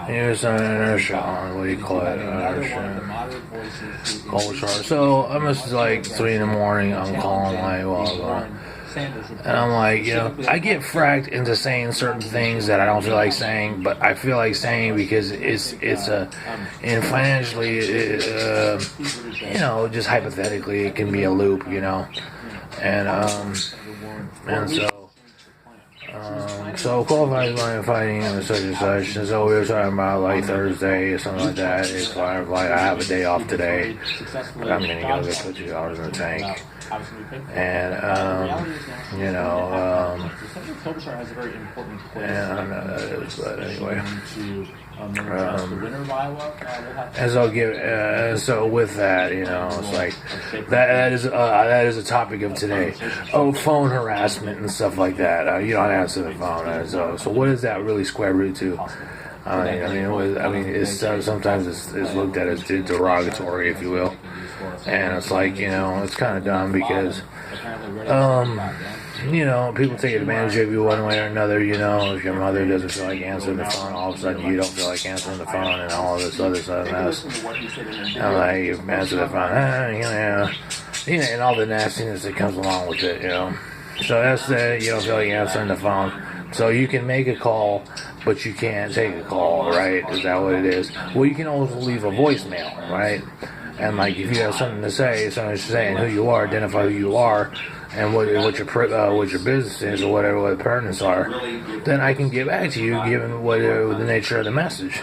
He was an inertia on, what do you call it? Cold charge. So I must like 3 in the morning. I'm calling like, well, and I'm like, I get fracked into saying certain things that I don't feel like saying, but I feel like saying because it's and financially, just hypothetically, it can be a loop, and so qualified line fighting and such and such. And so we were talking about like Thursday or something like that. It's like I have a day off today, but I'm gonna go get put $2 in the tank. And but anyway. And so with that, it's like that is a topic of today. Oh, phone harassment and stuff like that. You don't answer the phone. So what is that really square root to? It's sometimes it's looked at as derogatory, if you will, and it's like it's kind of dumb because people take advantage of you one way or another. If your mother doesn't feel like answering the phone, all of a sudden you don't feel like answering the phone, and all of this other stuff mess. And like you answer the phone, and all the nastiness that comes along with it. So that's you don't feel like answering the phone. So you can make a call, but you can't take a call, right? Is that what it is? Well, you can always leave a voicemail, right? And like if you have something to say, something saying who you are, identify who you are, and what your business is or whatever what the pertinents are, then I can get back to you given what the nature of the message.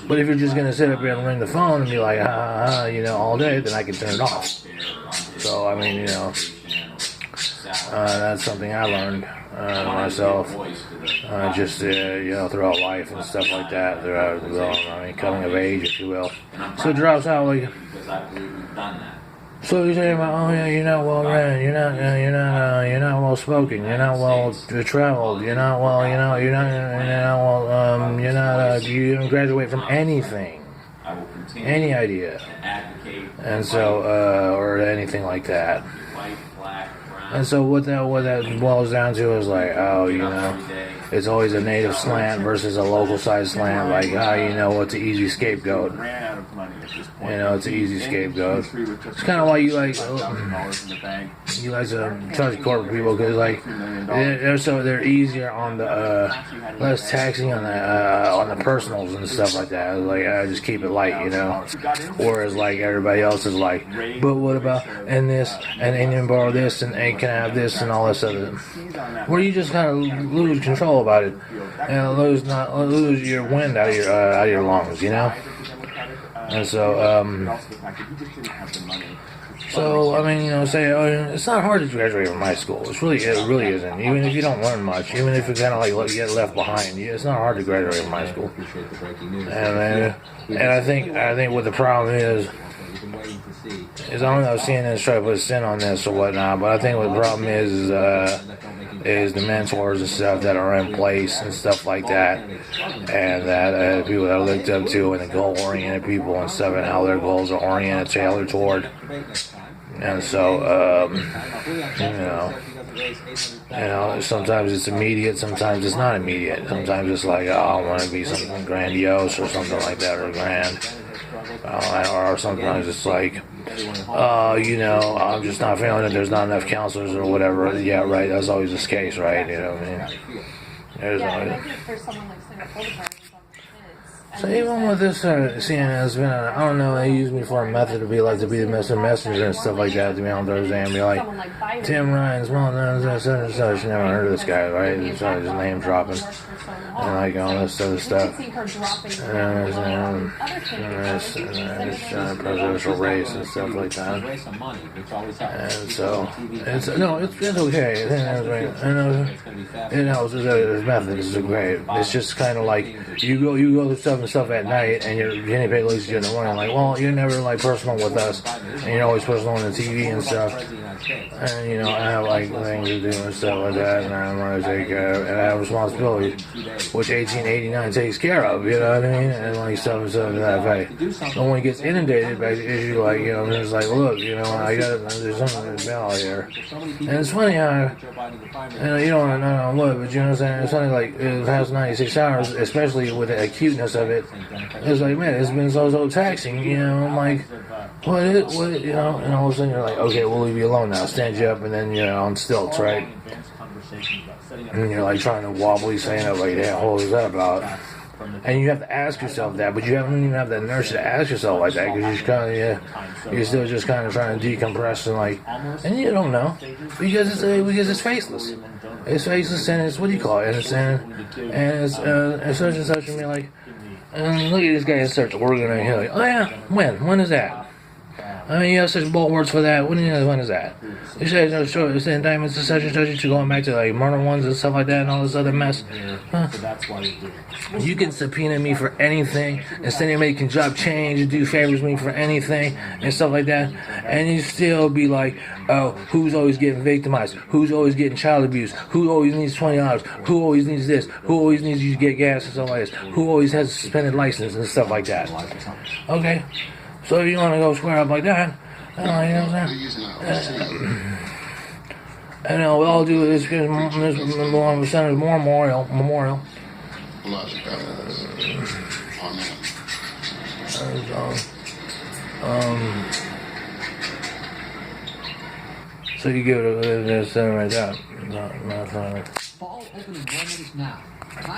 But if you're just gonna sit up here and ring the phone and be like all day, then I can turn it off. So that's something I learned myself, throughout life and stuff like that. Throughout coming of age, if you will. So it drops out like. So you're saying about, you're not well read, you're not well spoken, you're not well traveled, you didn't graduate from anything, any idea, and so or anything like that. And so what that boils down to is like, it's always a native slant versus a local size slant. Like, what's an easy scapegoat? It's an easy scapegoat. It's kind of why you like to touch corporate people because they're easier on the less taxing on the personals and stuff like that. Like just keep it light, Whereas like everybody else is like, but what about and this and they didn't borrow this and can I have this and all this other. Where you just kind of lose control about it and lose your wind out of your lungs, And so it's not hard to graduate from high school. It really isn't. Even if you don't learn much, even if you kind of like get left behind, it's not hard to graduate from high school. And I think what the problem is I don't know if CNN's trying to put a sin on this or whatnot, but I think what the problem is the mentors and stuff that are in place and stuff like that, and that people that are looked up to and the goal-oriented people and stuff, and how their goals are oriented, tailored toward. And so, sometimes it's immediate, sometimes it's not immediate. Sometimes it's like, I want to be something grandiose or something like that, or grand. Or sometimes it's like, I'm just not feeling it. There's not enough counselors or whatever. Yeah, right. That's always the case, right? There's I think for someone like Senator Klobuchar, so even with this CNN has been, I don't know, they use me for a method to be the messenger and stuff like that to be on Thursday and be like, Tim Ryan's mom, such and such. Never heard of this guy, right? He's just name dropping and like all this other stuff. And this presidential race and stuff like that. And so it's okay. It helps. His methods are great. It's just kind of like you go through stuff at night, and your guinea pig looks at you in the morning like, well, you're never like personal with us, and you're always personal on the TV and stuff. And, you know, I have like things to do and stuff like that, and I'm going to take care of it. And I have responsibility, which 1889 takes care of, you know what I mean? And like stuff and stuff to that effect. And when it gets inundated by the issue, like, you know, it's like, look, you know, I got there's something in the mail here. And it's funny how, you know, you don't know what, but you know what I'm saying? It's funny, like, it has 96 hours, especially with the acuteness of it. It's like, man, it's been so taxing, you know, I'm like, what, you know, and all of a sudden you're like, okay, we'll leave you alone now, stand you up, and then you're on stilts, right? And you're like trying to wobbly stand up, like, yeah, what was that about? And you have to ask yourself that, but you don't even have the inertia to ask yourself like that, because you're just kind of, yeah, you're still just kind of trying to decompress and like, and you don't know, because it's faceless. It's faceless, and it's, what do you call it? And it's such and such, and be like, and look at this guy in search of organ, and you're like, oh yeah, when is that? I mean, you have such bulletwords for that. When is that? You said it's indictments and such and such. You're going back to like murder ones and stuff like that and all this other mess. Huh? You can subpoena me for anything, instead of making job change and do favors me for anything and stuff like that, and you still be like, oh, who's always getting victimized? Who's always getting child abuse? Who always needs $20? Who always needs this? Who always needs you to get gas and stuff like this? Who always has a suspended license and stuff like that? Okay. So you want to go square up like that, you know what I'm saying? And all we all do is get this more percentage more memorial. So you give it a center right there. Fall open enrollment is now.